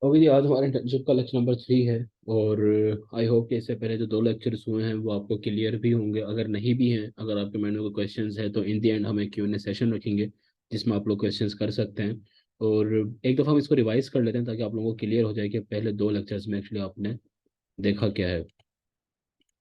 Okay जी, आज हमारे internship का लेक्चर नंबर 3 है। और आई होप कि इससे पहले जो दो लेक्चर्स हुए हैं वो आपको क्लियर भी होंगे। अगर नहीं भी हैं, अगर आपके माइंड में कोई क्वेश्चंस है तो इन दी एंड हम एक Q&A सेशन रखेंगे जिसमें आप लोग क्वेश्चंस कर सकते हैं। और एक दफ़ा हम इसको रिवाइज कर लेते हैं ताकि आप लोगों को क्लियर हो जाए कि पहले दो लेक्चर्स में एक्चुअली आपने देखा क्या है।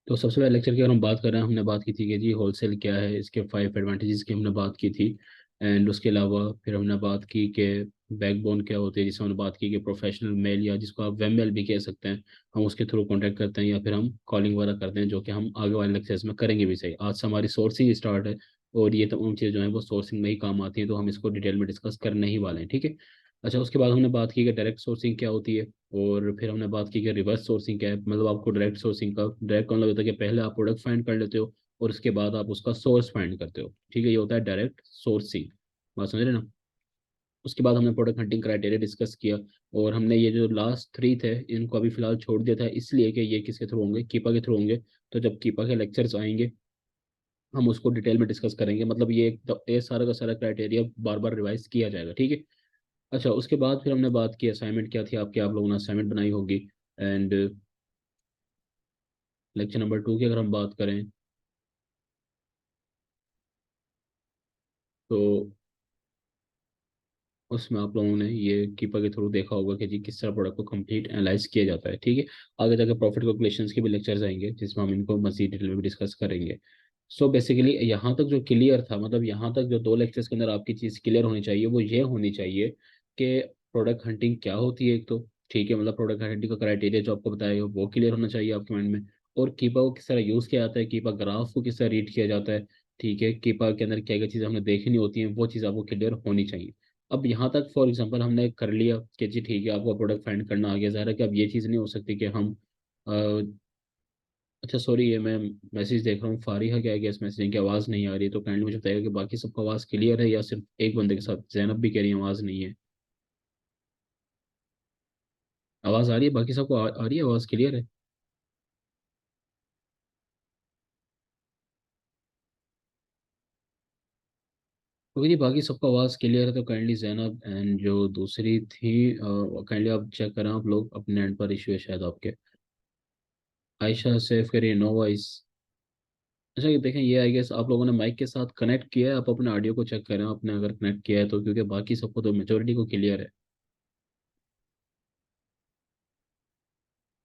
तो सबसे पहले लेक्चर की अगर हम बात कर रहे हैं, हमने बात की थी कि जी होलसेल क्या है, इसके 5 एडवांटेजेस की हमने बात की थी। एंड उसके अलावा फिर हमने बात की कि बैकबोन क्या होती है, जिसमें हमने बात की कि प्रोफेशनल मेल या जिसको आप वेब मेल भी कह सकते हैं, हम उसके थ्रू कॉन्टैक्ट करते हैं या फिर हम कॉलिंग वगैरह करते हैं, जो कि हम आगे वाले लेक्चर्स में करेंगे भी सही। आज से हमारी सोर्सिंग स्टार्ट है और ये तमाम चीज़ें जो है वो सोर्सिंग में ही काम आती है, तो हम इसको डिटेल में डिस्कस करने ही वाले हैं, ठीक है। अच्छा, उसके बाद हमने बात की कि डायरेक्ट सोर्सिंग क्या होती है। और फिर हमने बात की कि रिवर्स सोर्सिंग क्या है। मतलब आपको डायरेक्ट सोर्सिंग का डायरेक्ट का मतलब होता है कि पहले आप प्रोडक्ट फाइंड कर लेते हो और उसके बाद आप उसका सोर्स फाइंड करते हो, ठीक है। ये होता है डायरेक्ट सोर्सिंग। बात समझ रहे ना। उसके बाद हमने प्रोडक्ट हंटिंग क्राइटेरिया डिस्कस किया। और हमने ये जो लास्ट थ्री थे इनको अभी फिलहाल छोड़ दिया था, इसलिए कि ये किसके थ्रू होंगे, कीपा के थ्रू होंगे। तो जब कीपा के लेक्चर्स आएंगे हम उसको डिटेल में डिस्कस करेंगे। मतलब ये सारा का सारा क्राइटेरिया बार बार रिवाइज किया जाएगा, ठीक है। अच्छा, उसके बाद फिर हमने बात की असाइनमेंट क्या थी आपकी, आप लोगों ने असाइनमेंट बनाई होगी। एंड लेक्चर नंबर 2 की अगर हम बात करें तो उसमें आप लोगों ने ये कीपर के थ्रू देखा होगा कि जी किस तरह प्रोडक्ट को कंप्लीट एनालाइज किया जाता है, ठीक है। आगे जाकर प्रॉफिट कैलकुलेशंस के भी लेक्चर्स आएंगे जिसमें हम इनको मजीद डिटेल में डिस्कस करेंगे। सो बेसिकली यहाँ तक जो क्लियर था, मतलब यहाँ तक जो दो लेक्चर्स के अंदर आपकी चीज़ क्लियर होनी चाहिए वो ये होनी चाहिए कि प्रोडक्ट हंटिंग क्या होती है एक तो, ठीक है। मतलब प्रोडक्ट हंटिंग का क्राइटेरिया जो आपको बताया हो वो क्लियर होना चाहिए आपके माइंड में। और कीपा को किस तरह यूज़ किया जाता है, कीपा ग्राफ को किस तरह रीड किया जाता है, ठीक है। कीपा के अंदर क्या क्या चीज़ें हमें देखनी होती हैं वो चीज़ आपको क्लियर होनी चाहिए। अब यहाँ तक फॉर एग्जांपल हमने कर लिया कि जी ठीक है आपको प्रोडक्ट फाइंड करना आ गया, ज़ाहिर है कि अब ये चीज़ नहीं हो सकती कि हम अच्छा सॉरी, ये मैं मैसेज देख रहा हूँ, फारिहा क्या है, गैस मैसेजिंग की आवाज़ नहीं आ रही है, तो काइंडली मुझे बताइएगा कि बाकी सबको आवाज़ क्लियर है या सिर्फ एक बंदे के साथ जैनब भी कह रही है आवाज़ नहीं है। आवाज़ आ रही है, बाकी सबको आ रही है, आवाज़ क्लियर है। तो जी बाकी सबको आवाज़ क्लियर है तो काइंडली जैनब एंड जो दूसरी थी काइंडली आप चेक करें, आप लोग अपने एंड पर इशू है शायद आपके। आयशा सेव करिए, नो वॉइस। अच्छा ये देखें, ये आई गेस आप लोगों ने माइक के साथ कनेक्ट किया है, आप अपने ऑडियो को चेक करें आपने अगर कनेक्ट किया है तो, क्योंकि बाकी सबको तो मेजोरिटी को क्लियर है।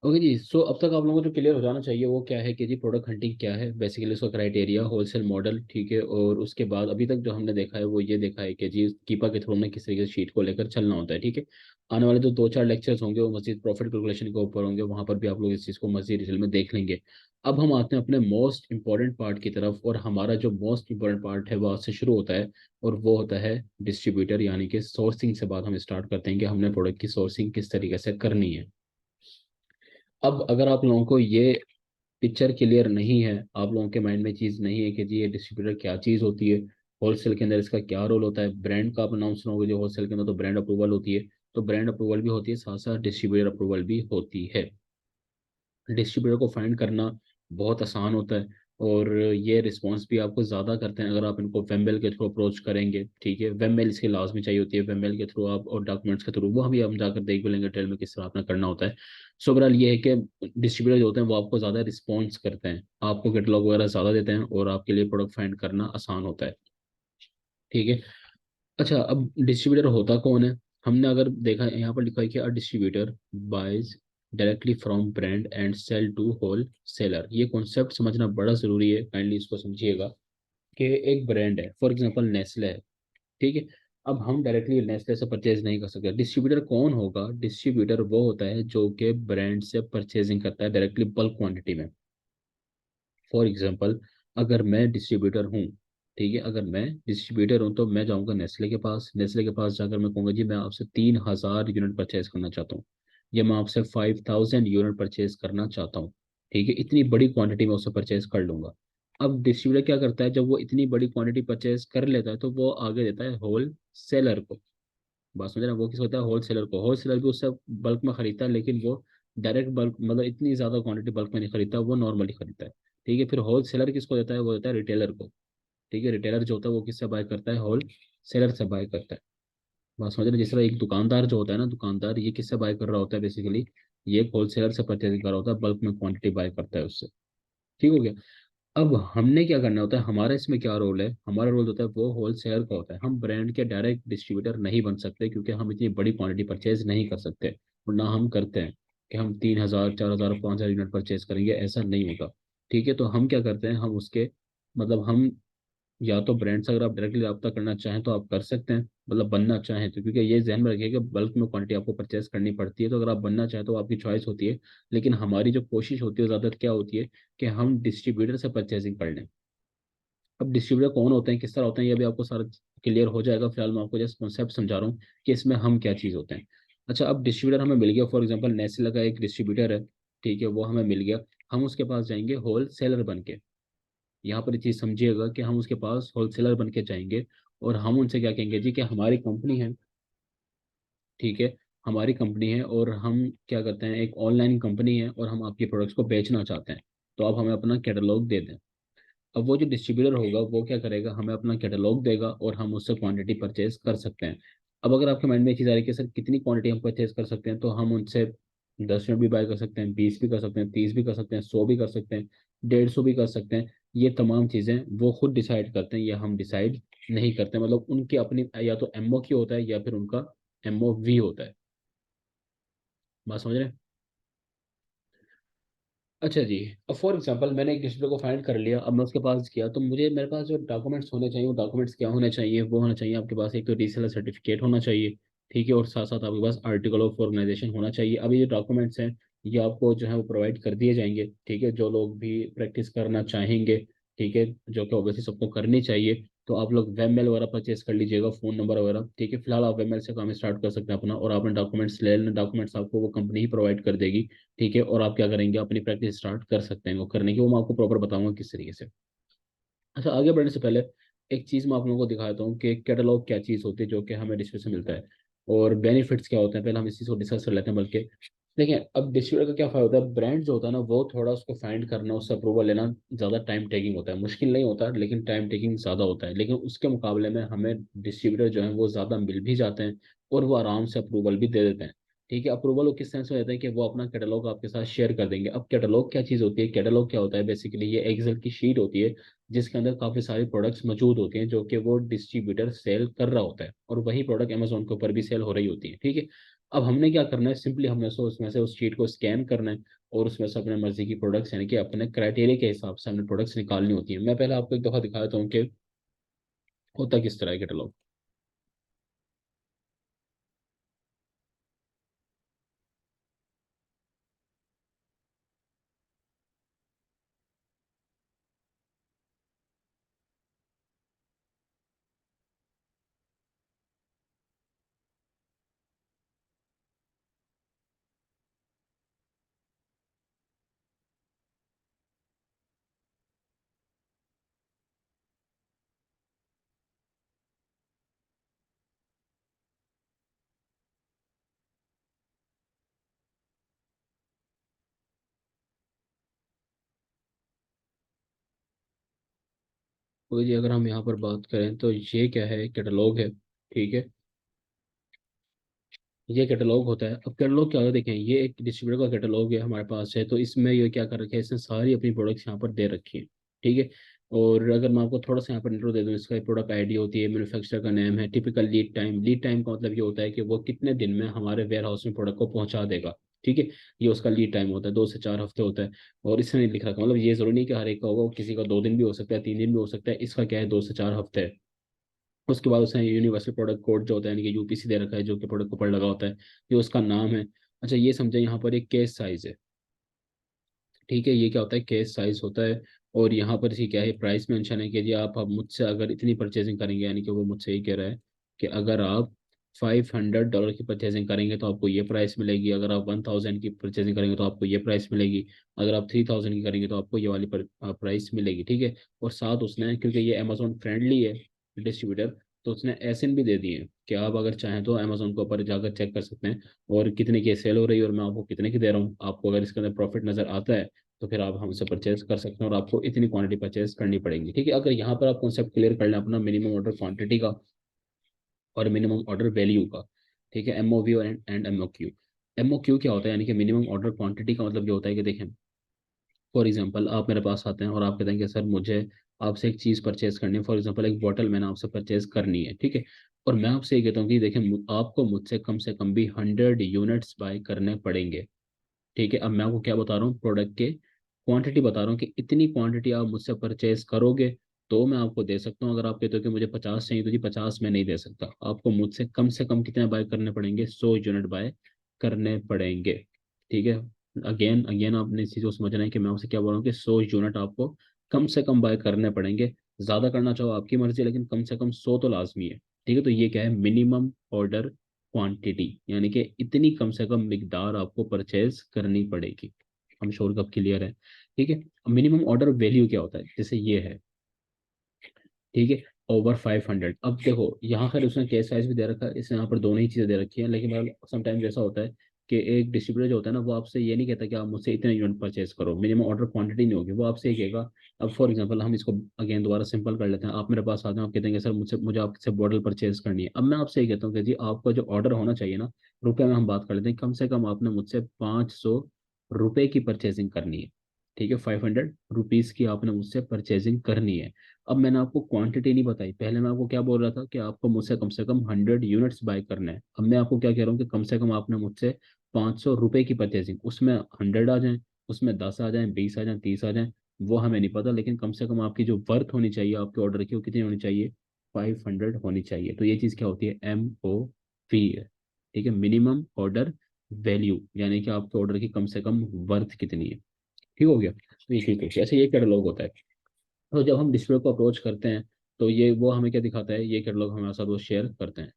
ओके जी, सो अब तक आप लोगों को जो क्लियर हो जाना चाहिए वो क्या है कि जी प्रोडक्ट हंटिंग क्या है, बेसिकली उसका क्राइटेरिया, होलसेल मॉडल, ठीक है। और उसके बाद अभी तक जो हमने देखा है वो ये देखा है कि जी कीपा के थ्रू में किस तरीके से शीट को लेकर चलना होता है, ठीक है। आने वाले जो दो चार लेक्चर्स होंगे वो मजीद प्रॉफिट कैलकुलेशन के ऊपर होंगे, वहाँ पर भी आप लोग इस चीज़ को मजीद डिटेल में देख लेंगे। अब हम आते हैं अपने मोस्ट इंपॉर्टेंट पार्ट की तरफ, और हमारा जो मोस्ट इंपॉर्टेंट पार्ट है वो आज से शुरू होता है। और वो होता है डिस्ट्रीब्यूटर, यानी कि सोर्सिंग से बात हम स्टार्ट करते हैं कि हमने प्रोडक्ट की सोर्सिंग किस तरीके से करनी है। अब अगर आप लोगों को ये पिक्चर क्लियर नहीं है, आप लोगों के माइंड में चीज़ नहीं है कि जी ये डिस्ट्रीब्यूटर क्या चीज़ होती है, होलसेल के अंदर इसका क्या रोल होता है, ब्रांड का आप नाम सुनोगे जो होलसेल के अंदर तो ब्रांड अप्रूवल होती है। तो ब्रांड अप्रूवल भी होती है, साथ साथ डिस्ट्रीब्यूटर अप्रूवल भी होती है। डिस्ट्रीब्यूटर को फाइंड करना बहुत आसान होता है। और ये रिस्पॉन्स भी आपको ज़्यादा करते हैं अगर आप इनको वेबमेल के थ्रू अप्रोच करेंगे, ठीक है। वेबमेल इसके लाजमी चाहिए होती है, वेबमेल के थ्रू आप और डॉक्यूमेंट्स के थ्रू, वो भी हम जाकर देख भी लेंगे डिटेल में किस तरह आपने करना होता है। सो ओवरऑल ये है कि डिस्ट्रीब्यूटर जो होते हैं वो आपको ज़्यादा रिस्पॉन्स करते हैं, आपको कैटलॉग वगैरह ज़्यादा देते हैं और आपके लिए प्रोडक्ट फाइंड करना आसान होता है, ठीक है। अच्छा, अब डिस्ट्रीब्यूटर होता कौन है। हमने अगर देखा यहाँ पर लिखा है कि a distributor buys directly from brand and sell to wholesaler. ये कॉन्सेप्ट समझना बड़ा ज़रूरी है, काइंडली इसको समझिएगा कि एक ब्रांड है, फॉर एग्जांपल नेस्ले है, ठीक है। अब हम डायरेक्टली नेस्ले से परचेज नहीं कर सकते। डिस्ट्रीब्यूटर कौन होगा, डिस्ट्रीब्यूटर वो होता है जो कि ब्रांड से परचेजिंग करता है डायरेक्टली बल्क क्वांटिटी में। फॉर एग्जाम्पल, अगर मैं डिस्ट्रीब्यूटर हूँ, ठीक है, अगर मैं डिस्ट्रीब्यूटर हूँ तो मैं जाऊँगा नेस्ले के पास, नेस्ले के पास जाकर मैं कहूँगा जी मैं आपसे 3,000 यूनिट परचेज करना चाहता हूँ, या मैं आपसे 5,000 यूनिट परचेज करना चाहता हूँ, ठीक है। इतनी बड़ी क्वांटिटी में उससे परचेज कर लूंगा। अब डिस्ट्रीब्यूटर क्या करता है, जब वो इतनी बड़ी क्वांटिटी परचेज कर लेता है तो वो आगे देता है होल सेलर को। बात समझ रहे हैं, वो किस होता है, होल सेलर को। होल सेलर भी उससे बल्क में खरीदता है, लेकिन वो डायरेक्ट बल्क मतलब इतनी ज्यादा क्वांटिटी बल्क में नहीं खरीदता, वो नॉर्मली खरीदता है, ठीक है। फिर होल सेलर किसको देता है, वो देता है रिटेलर को, ठीक है। रिटेलर जो होता है वो किससे बाय करता है, होल सेलर से बाय करता है। बात समझ रहे हैं? जिस तरह एक दुकानदार जो होता है ना, दुकानदार ये किससे बाय कर रहा होता है बेसिकली, ये एक होलसेलर से परचेज कर रहा होता है, बल्क में क्वांटिटी बाय करता है उससे। ठीक हो गया। अब हमने क्या करना होता है, हमारा इसमें क्या रोल है, हमारा रोल होता है वो होलसेलर का होता है। हम ब्रांड के डायरेक्ट डिस्ट्रीब्यूटर नहीं बन सकते, क्योंकि हम इतनी बड़ी क्वांटिटी परचेज नहीं कर सकते, और ना हम करते हैं कि हम 3,000 4,000 5,000 यूनिट परचेज करेंगे, ऐसा नहीं होता। ठीक है, तो हम क्या करते हैं, हम उसके मतलब हम या तो ब्रांड से अगर आप डायरेक्टली रब्ता करना चाहें तो आप कर सकते हैं, मतलब बनना चाहें तो, क्योंकि ये ध्यान में रखिए कि बल्क में क्वांटिटी आपको परचेस करनी पड़ती है, तो अगर आप बनना चाहें तो आपकी चॉइस होती है। लेकिन हमारी जो कोशिश होती है ज़्यादातर क्या होती है, कि हम डिस्ट्रीब्यूटर से परचेसिंग कर लें। अब डिस्ट्रीब्यूटर कौन होते हैं, किस तरह होते हैं, ये भी आपको सारा क्लियर हो जाएगा। फिलहाल मैं आपको जस्ट कॉन्सेप्ट समझा रहा हूँ कि इसमें हम क्या चीज़ होते हैं। अच्छा, अब डिस्ट्रीब्यूटर हमें मिल गया, फॉर एग्जाम्पल नेस्ले का एक डिस्ट्रीब्यूटर है, ठीक है, वो हमें मिल गया। हम उसके पास जाएंगे होल सेलर बन के। यहाँ पर ये चीज़ समझिएगा कि हम उसके पास होलसेलर बन के जाएंगे, और हम उनसे क्या कहेंगे जी, कि हमारी कंपनी है, ठीक है, हमारी कंपनी है, और हम क्या करते हैं, एक ऑनलाइन कंपनी है, और हम आपके प्रोडक्ट्स को बेचना चाहते हैं, तो आप हमें अपना कैटलॉग दे दें। अब वो जो डिस्ट्रीब्यूटर होगा वो क्या करेगा, हमें अपना कैटलॉग देगा, और हम उससे क्वांटिटी परचेज कर सकते हैं। अब अगर आपके माइंड में एक चीज़ आ रही है कि सर कितनी क्वांटिटी हम परचेज कर सकते हैं, तो हम उनसे 10 यूनिट भी बाय कर सकते हैं, 20 भी कर सकते हैं, 30 भी कर सकते हैं, 100 भी कर सकते हैं, 150 भी कर सकते हैं। ये तमाम चीज़ें वो खुद डिसाइड करते हैं, या हम डिसाइड नहीं करते। मतलब उनकी अपनी या तो एमओ की होता है, या फिर उनका एमओवी होता है। बात समझ रहे हैं? अच्छा जी। अब फॉर एग्जांपल मैंने एक डिस्प्ले को फाइंड कर लिया, अब मैं उसके पास गया, तो मुझे मेरे पास जो डॉक्यूमेंट्स होने चाहिए, वो डॉक्यूमेंट्स क्या होने चाहिए, वो होना चाहिए आपके पास एक तो रीसेलर सर्टिफिकेट होना चाहिए, ठीक है, और साथ साथ आपके पास आर्टिकल ऑफ ऑर्गेनाइजेशन होना चाहिए। अब ये जो डॉक्यूमेंट्स हैं, ये आपको जो है वो प्रोवाइड कर दिए जाएंगे, ठीक है, जो लोग भी प्रैक्टिस करना चाहेंगे, ठीक है, जो कि ऑब्वियसली सबको करनी चाहिए। तो आप लोग वेब मेल वगैरह परचेज कर लीजिएगा, फोन नंबर वगैरह, ठीक है। फिलहाल आप वेब मेल से काम स्टार्ट कर सकते हैं अपना, और आपने डॉक्यूमेंट्स ले लेना, डॉक्यूमेंट्स आपको वो कंपनी ही प्रोवाइड कर देगी, ठीक है। और आप क्या करेंगे, अपनी प्रैक्टिस स्टार्ट कर सकते हैं, वो करने की वो मैं आपको प्रॉपर बताऊंगा किस तरीके से। अच्छा, आगे बढ़ने से पहले एक चीज़ मैं आप लोगों को दिखाता हूँ कि कैटलॉग क्या चीज़ होती है, जो कि हमें डिस्ट्रीब्यूटर से मिलता है, और बेनिफिट्स क्या होते हैं। पहले हम इस चीज़ को डिस्कस कर लेते हैं। बल्कि देखिए, अब डिस्ट्रीब्यूटर का क्या फायदा होता है, ब्रांड जो होता है ना, वो थोड़ा उसको फाइंड करना, उससे अप्रूवल लेना ज़्यादा टाइम टेकिंग होता है। मुश्किल नहीं होता, लेकिन टाइम टेकिंग ज़्यादा होता है। लेकिन उसके मुकाबले में हमें डिस्ट्रीब्यूटर जो है वो ज़्यादा मिल भी जाते हैं, और वो आराम से अप्रूवल भी दे देते हैं। ठीक है, अप्रूवल वो किस सेंस में देते हैं, कि वो अपना कैटलॉग आपके साथ शेयर कर देंगे। अब कैटलॉग क्या चीज़ होती है, कैटलॉग क्या होता है, बेसिकली ये एक्सेल की शीट होती है, जिसके अंदर काफी सारे प्रोडक्ट्स मौजूद होते हैं, जो कि वो डिस्ट्रीब्यूटर सेल कर रहा होता है, और वही प्रोडक्ट अमेजोन के ऊपर भी सेल हो रही होती है, ठीक है। अब हमने क्या करना है, सिंपली हमने उसमें से उस शीट को स्कैन करना है, और उसमें से अपने मर्जी की प्रोडक्ट्स, यानी कि अपने क्राइटेरिया के हिसाब से हमने प्रोडक्ट्स निकालनी होती है। मैं पहले आपको एक दफा दिखा देता हूँ कि होता किस तरह है कैटलॉग। तो जी, अगर हम यहाँ पर बात करें तो ये क्या है, कैटलॉग है, ठीक है। ये कैटलॉग होता है। अब कैटलॉग क्या होता है, देखें, ये एक डिस्ट्रीब्यूटर का कैटलॉग है हमारे पास है, तो इसमें ये क्या कर रखे हैं, इसने सारी अपनी प्रोडक्ट्स यहाँ पर दे रखी है, ठीक है। और अगर मैं आपको थोड़ा सा यहाँ पर इंट्रो दे दूँ, इसका प्रोडक्ट आईडी होती है, मैन्युफैक्चरर का नेम है, typical lead time, lead time का मतलब ये होता है कि वो कितने दिन में हमारे वेयर हाउस में प्रोडक्ट को पहुंचा देगा, ठीक है। ये उसका लीड टाइम होता है, 2 से 4 हफ्ते होता है। और इसने नहीं लिख रखा, मतलब ये जरूरी नहीं कि हर एक का होगा, किसी का 2 दिन भी हो सकता है, 3 दिन भी हो सकता है, इसका क्या है, 2 से 4 हफ्ते है। उसके बाद उसने यूनिवर्सल प्रोडक्ट कोड जो होता है, यानी कि यूपीसी दे रखा है, जो कि प्रोडक्ट के ऊपर लगा होता है, ये उसका नाम है। अच्छा, ये समझे, यहाँ पर एक केस साइज है, ठीक है, ये क्या होता है, केस साइज होता है। और यहाँ पर जी क्या है, प्राइस मेंशन है कि जी आप अब मुझसे अगर इतनी परचेजिंग करेंगे, यानी कि वो मुझसे ये कह रहा है कि अगर आप $500 की परचेजिंग करेंगे तो आपको ये प्राइस मिलेगी, अगर आप 1,000 की परचेजिंग करेंगे तो आपको ये प्राइस मिलेगी, अगर आप 3,000 की करेंगे तो आपको ये वाली प्राइस मिलेगी, ठीक है। और साथ उसने, क्योंकि ये अमेजोन फ्रेंडली है डिस्ट्रीब्यूटर, तो उसने एसएन भी दे दिए हैं कि आप अगर चाहें तो अमेजोन के ऊपर जाकर चेक कर सकते हैं, और कितने की सेल हो रही है, और मैं आपको कितने की दे रहा हूँ। आपको अगर इसके अंदर प्रॉफिट नजर आता है, तो फिर आप हमसे परचेज कर सकते हैं, और आपको इतनी क्वांटिटी परचेज करनी पड़ेगी, ठीक है। अगर यहाँ पर आप कॉन्सेप्ट क्लियर कर लें अपना मिनिमम ऑर्डर क्वांटिटी का, और मिनिमम ऑर्डर वैल्यू का। ठीक है, एमओवी और एंड एमओक्यू। एमओक्यू क्या होता है, यानी कि मिनिमम ऑर्डर क्वांटिटी का मतलब ये होता है कि देखें, फॉर एग्जांपल आप मेरे पास आते हैं और आप कहते हैं कि सर मुझे आपसे एक चीज़ परचेज करनी है, फॉर एग्जांपल एक बॉटल मैंने आपसे परचेज करनी है, ठीक है। और मैं आपसे ये कहता हूँ कि देखें आपको मुझसे कम से कम भी 100 यूनिट्स बाय करने पड़ेंगे। ठीक है, अब मैं आपको क्या बता रहा हूँ, प्रोडक्ट के क्वांटिटी बता रहा हूँ कि इतनी क्वांटिटी आप मुझसे परचेज करोगे तो मैं आपको दे सकता हूँ। अगर आप कहते हो कि मुझे 50 चाहिए तो जी 50 में नहीं दे सकता, आपको मुझसे कम से कम कितने बाय करने पड़ेंगे, 100 यूनिट बाय करने पड़ेंगे। ठीक है, अगेन अगेन आपने इस चीज़ को समझना है कि मैं आपसे क्या बोल रहा हूँ कि 100 यूनिट आपको कम से कम बाय करने पड़ेंगे। ज़्यादा करना चाहो आपकी मर्जी, लेकिन कम से कम 100 तो लाजमी है। ठीक है, तो ये क्या है, मिनिमम ऑर्डर क्वांटिटी, यानी कि इतनी कम से कम मिकदार आपको परचेज करनी पड़ेगी। हम श्योर कब क्लियर है। ठीक है, मिनिमम ऑर्डर वैल्यू क्या होता है, जैसे ये है, ठीक है, ओवर 500। अब देखो यहाँ पर उसने केस साइज भी दे रखा है, इसने यहाँ पर दोनों ही चीज़ें दे रखी हैं, लेकिन समटाइम्स ऐसा होता है कि एक डिस्ट्रीब्यूटर जो होता है ना, वो आपसे ये नहीं कहता कि आप मुझसे इतने यूनिट परचेज करो, मिनिमम ऑर्डर क्वांटिटी नहीं होगी, वो आपसे ये कहेगा। अब फॉर एग्जांपल हम इसको अगेन दोबारा सिंपल कर लेते हैं, आप मेरे पास आते हैं, आप कहते हैं सर मुझे आपसे बॉटल परचेज करनी है। अब मैं आपसे ये कहता हूँ कि जी आपका जो ऑर्डर होना चाहिए ना, रुपये में हम बात कर लेते हैं, कम से कम आपने मुझसे 500 रुपये की परचेजिंग करनी है। ठीक है, 500 रुपीज़ की आपने मुझसे परचेजिंग करनी है। अब मैंने आपको क्वांटिटी नहीं बताई, पहले मैं आपको क्या बोल रहा था कि आपको मुझसे कम से कम 100 यूनिट्स बाय करने हैं। अब मैं आपको क्या कह रहा हूँ कि कम से कम आपने मुझसे 500 रुपये की परचेजिंग, उसमें 100 आ जाए, उसमें 10 आ जाए, 20 आ जाए, 30 आ जाए, वो हमें नहीं पता, लेकिन कम से कम आपकी जो वर्थ होनी चाहिए आपके ऑर्डर की, वो कितनी होनी चाहिए, 500 होनी चाहिए। तो ये चीज़ क्या होती है, MOV है। ठीक है, मिनिमम ऑर्डर वैल्यू, यानी कि आपके ऑर्डर की कम से कम वर्थ कितनी है। ठीक हो गया, तो ये चीज़ होती है, ऐसे ये कैटलॉग होता है। तो जब हम डिस्प्ले को अप्रोच करते हैं तो ये वो हमें क्या दिखाता है, ये कैटलॉग हमारे साथ वो शेयर करते हैं।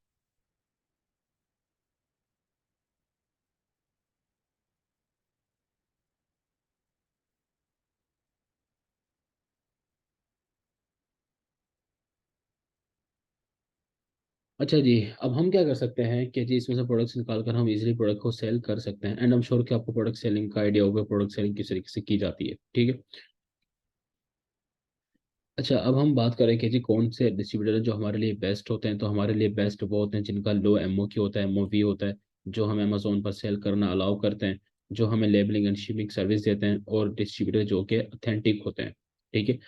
अच्छा जी, अब हम क्या कर सकते हैं कि जी इसमें से प्रोडक्ट्स निकाल कर हम इजीली प्रोडक्ट को सेल कर सकते हैं। एंड आई एम श्योर कि आपको प्रोडक्ट सेलिंग का आइडिया होगा, प्रोडक्ट सेलिंग किस तरीके से की जाती है। ठीक है, अच्छा अब हम बात करें कि जी कौन से डिस्ट्रीब्यूटर जो हमारे लिए बेस्ट होते हैं, तो हमारे लिए बेस्ट वो होते हैं जिनका लो MOQ होता है, MOV होता है, जो हमें अमेजोन पर सेल करना अलाउ करते हैं, जो हमें लेबलिंग एंड शिपिंग सर्विस देते हैं, और डिस्ट्रीब्यूटर जो कि ऑथेंटिक होते हैं। ठीक है,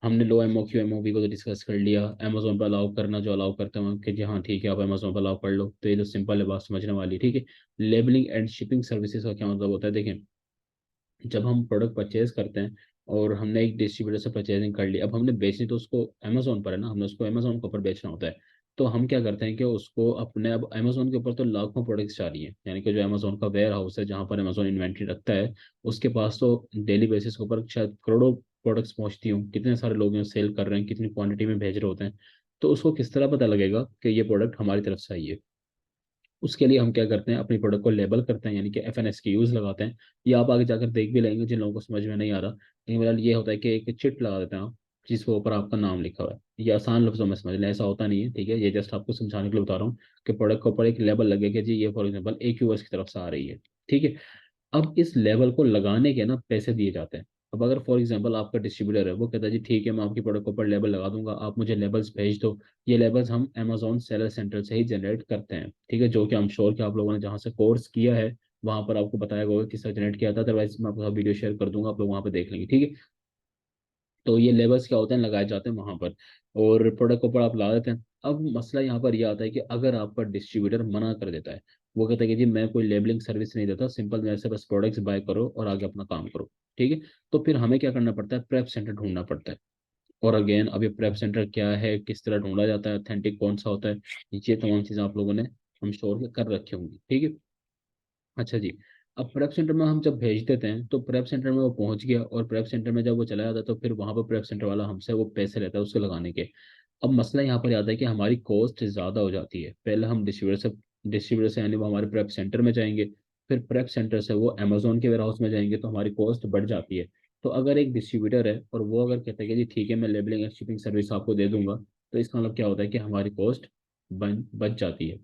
हमने लो MOQ MOV को तो डिस्कस कर लिया। अमेजोन पर अलाउ करना, जो अलाउ करते हैं कि जी हाँ ठीक है आप अमेजोन पर अलाउ कर लो, तो ये तो सिंपल है, बात समझने वाली। ठीक है, लेबलिंग एंड शिपिंग सर्विसेज का क्या मतलब होता है, देखें जब हम प्रोडक्ट परचेज करते हैं और हमने एक डिस्ट्रीब्यूटर से परचेजिंग कर ली, अब हमने बेचनी तो उसको अमेजोन पर है ना, हमने उसको अमेजोन के ऊपर बेचना होता है। तो हम क्या करते हैं कि उसको अपने, अब अमेजोन के ऊपर तो लाखों प्रोडक्ट्स जा रही हैं, यानी कि जो अमेजोन का वेयर हाउस है जहाँ पर अमेजोन इन्वेंट्री रखता है, उसके पास तो डेली बेसिस के ऊपर शायद करोड़ों प्रोडक्ट्स पहुंचती हूँ, कितने सारे लोग हैं सेल कर रहे हैं, कितनी क्वांटिटी में भेज रहे होते हैं। तो उसको किस तरह पता लगेगा कि ये प्रोडक्ट हमारी तरफ से आई है। उसके लिए हम क्या करते हैं, अपनी प्रोडक्ट को लेबल करते हैं, यानी कि FNS की यूज़ लगाते हैं। ये आप आगे जाकर देख भी लेंगे, जिन लोगों को समझ में नहीं आ रहा, लेकिन फिलहाल ये होता है कि एक चिट लगा देते हैं आप, जिसके ऊपर आपका नाम लिखा हुआ है। ये आसान लफ्जों में समझ लें, ऐसा होता नहीं है। ठीक है, ये जस्ट आपको समझाने के लिए बता रहा हूँ कि प्रोडक्ट के ऊपर एक लेबल लगे कि जी ये फॉर एग्जाम्पल AQS की तरफ से आ रही है। ठीक है, अब इस लेवल को लगाने के ना पैसे दिए जाते हैं। अब अगर फॉर एग्जांपल आपका डिस्ट्रीब्यूटर है, वो कहता है जी ठीक है मैं आपकी प्रोडक्ट के ऊपर लेबल लगा दूंगा, आप मुझे लेबल्स भेज दो। ये लेबल्स हम अमेजोन सेलर सेंटर से ही जनरेट करते हैं। ठीक है, जो कि हम श्योर कि आप लोगों ने जहाँ से कोर्स किया है वहां पर आपको बताया होगा किस तरह जनरेट किया था, अदरवाइज मैं आपको वीडियो शेयर कर दूंगा, आप लोग वहाँ पे देख लेंगे। ठीक है, तो ये लेबल्स क्या होते हैं, लगाए जाते हैं वहां पर, और प्रोडक्ट के ऊपर आप ला देते हैं। अब मसला यहाँ पर यह आता है कि अगर आपका डिस्ट्रीब्यूटर मना कर देता है, वो कहता है कि जी मैं कोई लेबलिंग सर्विस नहीं देता, सिंपल मेरे से बस प्रोडक्ट्स बाय करो और आगे अपना काम करो। ठीक है, तो फिर हमें क्या करना पड़ता है, प्रेप सेंटर ढूंढना पड़ता है। और अगेन अब ये प्रेप सेंटर क्या है, किस तरह ढूंढा जाता है, ऑथेंटिक कौन सा होता है, ये तमाम चीज़ें आप लोगों ने हम श्योर कर रखी होंगी। ठीक है, अच्छा जी, अब प्रेप सेंटर में हम जब भेज देते हैं तो प्रेप सेंटर में वो पहुंच गया, और प्रेप सेंटर में जब वो चला जाता है तो फिर वहां पर प्रेप सेंटर वाला हमसे वो पैसे लेता है उसको लगाने के। अब मसला यहाँ पर आता है कि हमारी कॉस्ट ज़्यादा हो जाती है। पहले हम डिस्ट्रीब्यूटर से यानी वो हमारे प्रेप सेंटर में जाएंगे, फिर प्रेप सेंटर से वो अमेजोन के वेयर हाउस में जाएंगे, तो हमारी कॉस्ट बढ़ जाती है। तो अगर एक डिस्ट्रीब्यूटर है और वो अगर कहता है कि जी ठीक है मैं लेबलिंग एंड शिपिंग सर्विस आपको दे दूंगा, तो इसका मतलब क्या होता है कि हमारी कॉस्ट बन बच जाती है।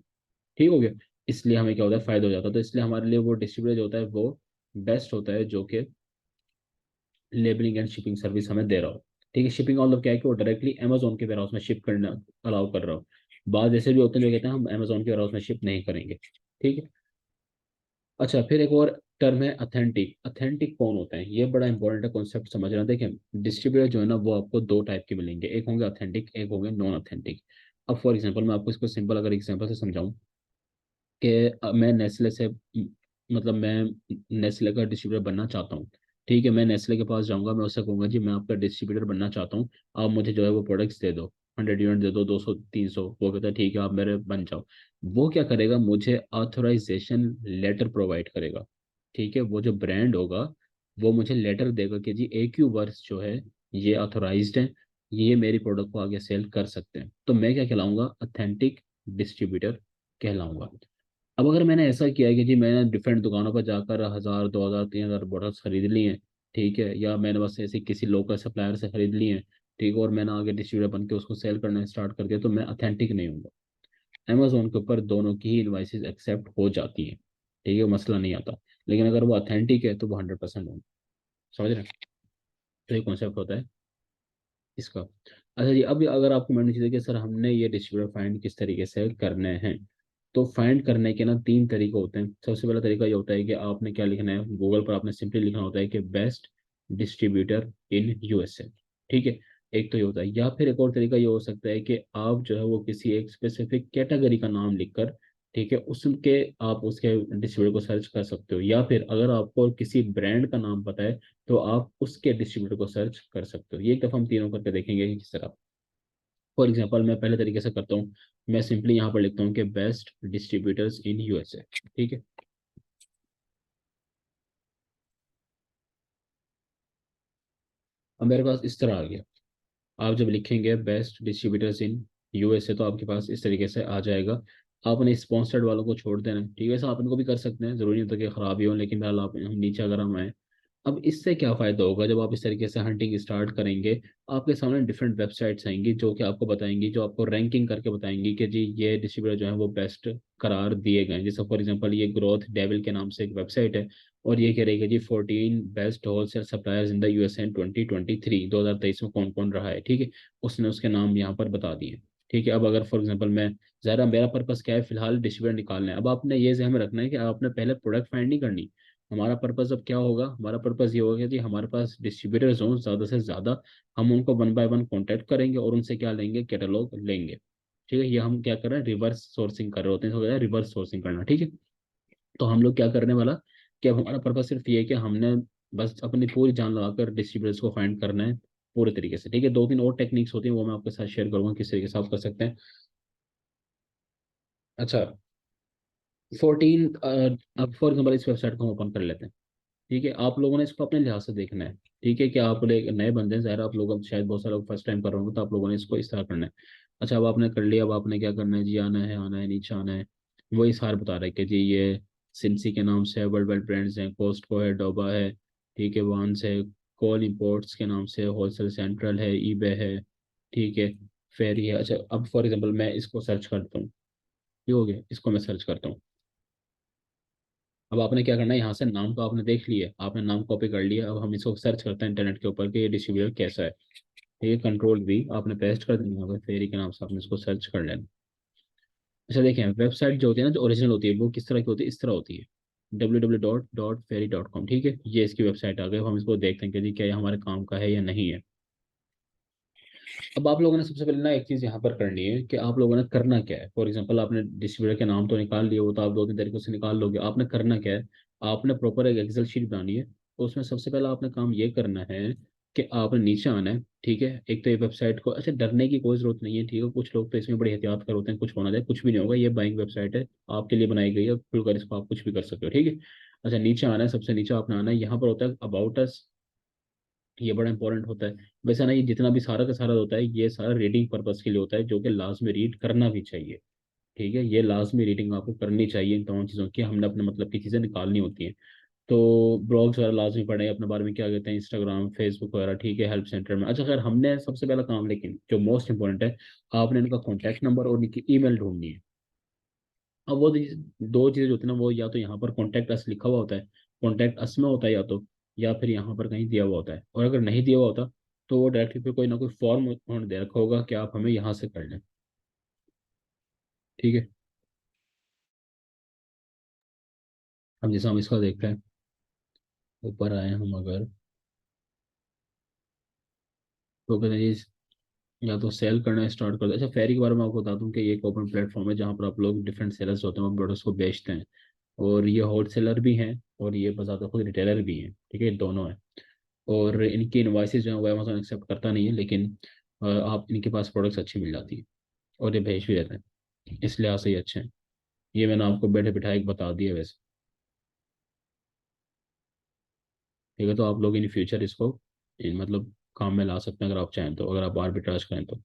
ठीक हो गया, इसलिए हमें क्या होता है, फायदा हो जाता है। तो इसलिए हमारे लिए वो डिस्ट्रीब्यूटर जो होता है वो बेस्ट होता है, जो कि लेबलिंग एंड शिपिंग सर्विस हमें दे रहा हो। ठीक है, शिपिंग मतलब क्या है कि वो डायरेक्टली अमेजोन के वेयर हाउस में शिप करना अलाउ कर रहा हो। बाद ऐसे भी होते हैं जो कहते हैं हम अमेजोन के वेयरहाउस में शिप नहीं करेंगे। ठीक है। अच्छा, फिर एक और टर्म है अथेंटिक। अथेंटिक कौन होता है, ये बड़ा इंपॉर्टेंट है कॉन्सेप्ट समझना। देखें, डिस्ट्रीब्यूटर जो है ना वो आपको दो टाइप के मिलेंगे, एक होंगे अथेंटिक, एक होंगे नॉन अथेंटिक। अब फॉर एग्जांपल मैं आपको इसको सिंपल अगर एग्जांपल से समझाऊं कि मैं नेस्ले से मतलब मैं नेस्ले का डिस्ट्रीब्यूटर बनना चाहता हूँ। ठीक है, मैं नेस्ले के पास जाऊंगा, मैं उससे कहूंगा जी मैं आपका डिस्ट्रीब्यूटर बनना चाहता हूँ, आप मुझे जो है वो प्रोडक्ट्स दे दो, 100 यूनिट दे दो, 200, 300। वो कहता है ठीक है आप मेरे बन जाओ। वो क्या करेगा, मुझे ऑथोराइजेशन लेटर प्रोवाइड करेगा। ठीक है, वो जो ब्रांड होगा वो मुझे लेटर देगा कि जी AQ वर्क्स जो है ये ऑथोराइज्ड है, ये मेरी प्रोडक्ट को आगे सेल कर सकते हैं। तो मैं क्या कहलाऊंगा, अथेंटिक डिस्ट्रीब्यूटर कहलाऊंगा। अब अगर मैंने ऐसा किया है कि जी मैंने डिफरेंट दुकानों पर जाकर 1,000, 2,000, 3,000 बॉटल्स खरीद ली हैं, ठीक है, या मैंने बस ऐसे किसी लोकल सप्लायर से खरीद ली हैं, ठीक है, और मैंने आगे डिस्ट्रीब्यूटर बन के उसको सेल करना स्टार्ट कर दिया, तो मैं अथेंटिक नहीं हूँ। अमेजोन के ऊपर दोनों की ही इनवाइसेज एक्सेप्ट हो जाती हैं, ठीक है, मसला नहीं आता। लेकिन अगर वो अथेंटिक है तो वो 100% होगा। समझ रहे हैं? तो ये कॉन्सेप्ट होता है इसका। अच्छा जी, अब अगर आपको मैंने चीज़ कि सर हमने ये डिस्ट्रीब्यूटर फाइंड किस तरीके से करने हैं, तो फाइंड करने के ना तीन तरीके होते हैं। सबसे पहला तरीका ये होता है कि आपने क्या लिखना है, गूगल पर आपने सिंपली लिखना होता है कि बेस्ट डिस्ट्रीब्यूटर इन USA। ठीक है, एक तो ये होता है। या फिर एक और तरीका ये हो सकता है कि आप जो है वो किसी एक स्पेसिफिक कैटेगरी का नाम लिखकर, ठीक है, उसके आप उसके डिस्ट्रीब्यूटर को सर्च कर सकते हो। या फिर अगर आपको किसी ब्रांड का नाम पता है तो आप उसके डिस्ट्रीब्यूटर को सर्च कर सकते हो। ये एक दफ़ा हम तीनों करके देखेंगे कि किस तरह। फॉर एग्जांपल मैं पहले तरीके से करता हूँ, मैं सिंपली यहाँ पर लिखता हूँ कि बेस्ट डिस्ट्रीब्यूटर्स इन USA। ठीक है, अब मेरे पास इस तरह आ गया। आप जब लिखेंगे बेस्ट डिस्ट्रीब्यूटर्स इन USA तो आपके पास इस तरीके से आ जाएगा। आपने स्पॉन्सर्ड वालों को छोड़ देना है, ठीक है, वैसे आप इनको भी कर सकते हैं, जरूरी नहीं होता कि खराब ही हो, लेकिन फिलहाल आप हम नीचे अगर हम आए। अब इससे क्या फ़ायदा होगा, जब आप इस तरीके से हंटिंग स्टार्ट करेंगे, आपके सामने डिफरेंट वेबसाइट्स आएंगी जो कि आपको बताएंगी, जो आपको रैंकिंग करके बताएंगी कि जी ये डिस्ट्रीब्यूटर जो है वो बेस्ट करार दिए गए हैं। जैसे फॉर एग्जांपल ये ग्रोथ डेविल के नाम से एक वेबसाइट है, और ये कह रही है कि जी 14 best wholesale suppliers in the USA इन 2023, 2023 में कौन कौन रहा है। ठीक है, उसने उसके नाम यहाँ पर बता दिए। ठीक है, अब अगर फॉर एग्जांपल मैं, ज़रा मेरा पर्पस क्या है, फिलहाल डिस्ट्रीब्यूटर निकालना है। अब आपने ये ध्यान में रखना है कि आपने पहले प्रोडक्ट फाइंड नहीं करनी। हमारा पर्पस अब क्या होगा, हमारा पर्पस ये होगा कि जी हमारे पास डिस्ट्रीब्यूटर्स हों ज़्यादा से ज़्यादा, हम उनको वन बाय वन कॉन्टैक्ट करेंगे और उनसे क्या लेंगे, कैटलॉग लेंगे। ठीक है, ये हम क्या कर रहे हैं, रिवर्स सोर्सिंग कर रहे होते हैं, तो रिवर्स सोर्सिंग करना। ठीक है, तो हम लोग क्या करने वाला, कि अब हमारा पर्पस सिर्फ ये है कि हमने बस अपनी पूरी जान लगाकर डिस्ट्रीब्यूटर्स को फाइंड करना है पूरे तरीके से। ठीक है, दो तीन और टेक्निक्स होती हैं वो मैं आपके साथ शेयर करूंगा किस तरीके से आप कर सकते हैं। अच्छा, 14, अब फॉर एग्जाम्पल इस वेबसाइट को हम ओपन कर लेते हैं। ठीक है, आप लोगों ने इसको अपने लिहाज से देखना है। ठीक है, कि आप लोग नए बंदे हैं, ज़ाहिर है आप लोग अब शायद बहुत सारे लोग फर्स्ट टाइम कर रहे होंगे, तो आप लोगों ने इसको इस तरह करना है। अच्छा, अब आपने कर लिया, अब आपने क्या करना है जी, आना है नीचे आना है। वही सार बता रहे हैं कि जी ये सिंसी के नाम से वर्ल्ड वाइड ब्रांड्स हैं, कोस्टको है, डोबा है, ठीक है, वान्स है, कॉल इंपोर्ट्स के नाम से, होलसेल सेंट्रल है, ईबे है, ठीक है, फेरी है। अच्छा, अब फॉर एग्जाम्पल मैं इसको सर्च करता हूँ, ये हो गया, इसको मैं सर्च करता हूँ। अब आपने क्या करना है, यहाँ से नाम तो आपने देख लिया, आपने नाम कॉपी कर लिया, अब हम इसको सर्च करते हैं इंटरनेट के ऊपर कि ये डिस्ट्रीब्यूटर कैसा है। ये कंट्रोल V आपने पेस्ट कर देना होगा, फेरी के नाम से आपने इसको सर्च कर लेना। अच्छा देखें, वेबसाइट जो होती है ना, जो ओरिजिनल होती है वो किस तरह की होती है, इस तरह होती है, www.ferry.com। ठीक है, ये इसकी वेबसाइट आ गई। अब हम इसको देखते हैं कि जी क्या ये हमारे काम का है या नहीं है। अब आप लोगों ने सबसे पहले ना एक चीज़ यहाँ पर करनी है कि आप लोगों ने करना क्या है। फॉर एग्जांपल आपने डिस्ट्रीब्यूटर के नाम तो निकाल लिए, वो तो आप दो तीन तरीकों से निकाल लोगे। आपने करना क्या है, आपने प्रॉपर एक एक्सेल शीट बनानी है। तो उसमें सबसे पहला आपने काम ये करना है कि आपने नीचे आना है। ठीक है, एक तो ये वेबसाइट को, अच्छा डरने की कोई जरूरत नहीं है, ठीक है, कुछ लोग तो इसमें बड़ी एहतियात कर होते हैं, कुछ होना जाए, कुछ भी नहीं होगा, ये बाइंग वेबसाइट है, आपके लिए बनाई गई है, खुलकर इसको आप कुछ भी कर सकते हो। ठीक है, अच्छा नीचे आना है, सबसे नीचे आपने आना है, यहाँ पर होता है अबाउट अस, ये बड़ा इंपॉर्टेंट होता है। वैसे ना ये जितना भी सारा का सारा होता है, ये सारा रीडिंग पर्पस के लिए होता है, जो कि लाजमी रीड करना भी चाहिए। ठीक है, ये लाजमी रीडिंग आपको करनी चाहिए इन तमाम चीज़ों की, हमने अपने मतलब की चीज़ें निकालनी होती हैं। तो ब्लॉग्स वगैरह लाजमी पढ़ें अपने बारे में, क्या कहते हैं, इंस्टाग्राम, फेसबुक वगैरह। ठीक है, हेल्प सेंटर में। अच्छा खैर, हमने सबसे पहला काम, लेकिन जो मोस्ट इंपॉर्टेंट है, आपने इनका कॉन्टैक्ट नंबर और इनकी ईमेल ढूंढनी है। अब वो दो चीज़ें जो होती है ना, वो या तो यहाँ पर कॉन्टैक्ट अस लिखा हुआ होता है, कॉन्टैक्ट अस में होता है या तो, या फिर यहाँ पर कहीं दिया हुआ होता है। और अगर नहीं दिया हुआ होता तो वो डायरेक्टली फिर कोई ना कोई फॉर्म उन्होंने दे रखा होगा कि आप हमें यहाँ से कर लें। ठीक है। अब जैसे हम इसका देखते हैं, ऊपर आए हम अगर, तो कहते हैं या तो सेल करना स्टार्ट कर दो। अच्छा, फेरी के बारे में आपको बता दूं कि ये एक ओपन प्लेटफॉर्म है जहाँ पर आप लोग डिफरेंट सेलर्स होते हैं, वो प्रोडक्ट्स को बेचते हैं। और ये होल सेलर भी हैं और ये बजाते खुद रिटेलर भी हैं, ठीक है, दोनों हैं। और इनकी इनवाइसेज जो है वो अमेजोन एक्सेप्ट करता नहीं है, लेकिन आप इनके पास प्रोडक्ट्स अच्छी मिल जाती है और ये भेज भी देते हैं, इस लिहाज से ये अच्छे हैं। ये मैंने आपको बैठे बिठाए बता दिया वैसे। ठीक है, तो आप लोग इन फ्यूचर इसको मतलब काम में ला सकते हैं अगर आप चाहें तो, अगर आप आर्बिट्राज करें तो।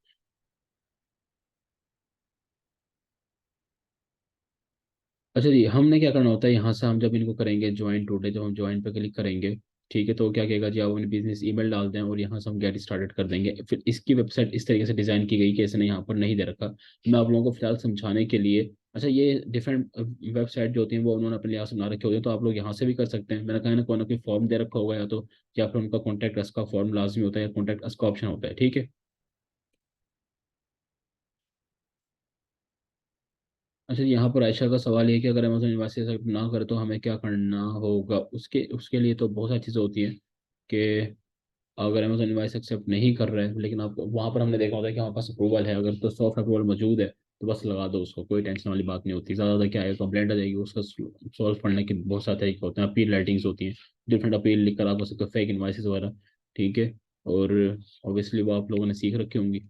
अच्छा जी, हमने क्या करना होता है यहाँ से, हम जब इनको करेंगे ज्वाइन टूडे, जब हम ज्वाइन पे क्लिक करेंगे, ठीक है, तो क्या कहेगा जी, आप अपनी बिजनेस ईमेल डाल दें और यहाँ से हम गेट स्टार्टेड कर देंगे। फिर इसकी वेबसाइट इस तरीके से डिजाइन की गई कि इसने यहाँ पर नहीं दे रखा। मैं आप लोगों को फिलहाल समझाने के लिए, अच्छा, ये डिफरेंट वेबसाइट जो होती हैं वो उन्होंने अपने लिहाज से बना रखे होते हैं, तो आप लोग यहाँ से भी कर सकते हैं। मैंने कहा ना, कोई ना कोई फॉर्म दे रखा होगा या तो, या फिर उनका कॉन्टैक्ट अस का फॉर्म लाजमी होता है या कॉन्टैक्ट अस का ऑप्शन होता है, ठीक है। अच्छा, यहाँ पर आयशा का सवाल ये है कि अगर अमेजोन इन्वाइस एक्सेप्ट ना करे तो हमें क्या करना होगा। उसके उसके लिए तो बहुत सारी चीज़ें होती हैं कि अगर अमेजोन इन्वाइस एक्सेप्ट नहीं कर रहे हैं, लेकिन आप वहाँ पर हमने देखा होता है कि हमारे पास अप्रूवल है, अगर तो सॉफ्ट अप्रूवल मौजूद है तो बस लगा दो उसको, कोई टेंशन वाली बात नहीं होती। ज़्यादा क्या है, कंप्लेंट आ जाएगी, उसका सॉल्व करने के बहुत सारे तरीके होते हैं, अपील राइटिंग्स होती हैं, डिफरेंट अपील लिख कर आप कर सकते हो, फेक इन्वाइसेस वगैरह, ठीक है। और ऑब्वियसली वो आप लोगों ने सीख रखी होंगी।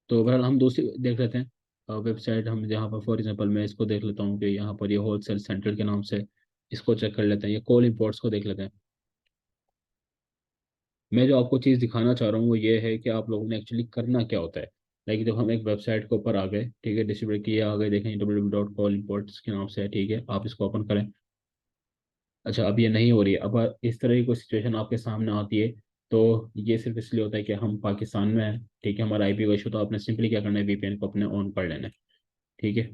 तो बहरहाल हम दूसरी देख लेते हैं वेबसाइट, हम जहाँ पर फॉर एग्जांपल मैं इसको देख लेता हूँ कि यहाँ पर ये होलसेल सेंटर के नाम से, इसको चेक कर लेते हैं। ये कॉल इंपोर्ट्स को देख लेते हैं। मैं जो आपको चीज़ दिखाना चाह रहा हूँ वो ये है कि आप लोगों ने एक्चुअली करना क्या होता है। लाइक जब हम एक वेबसाइट के ऊपर आ गए, ठीक है, डिस्ट्रीब्यूट किया, आ गए, देखें www.callimports के नाम से है, ठीक है, आप इसको ओपन करें। अच्छा, अब ये नहीं हो रही है। अब इस तरह की कोई सिचुएशन आपके सामने आती है, तो ये सिर्फ इसलिए होता है कि हम पाकिस्तान में हैं, ठीक है, हमारा आईपी का इशू, तो आपने सिंपली क्या करना है, वीपीएन को अपने ऑन कर लेना है, ठीक है।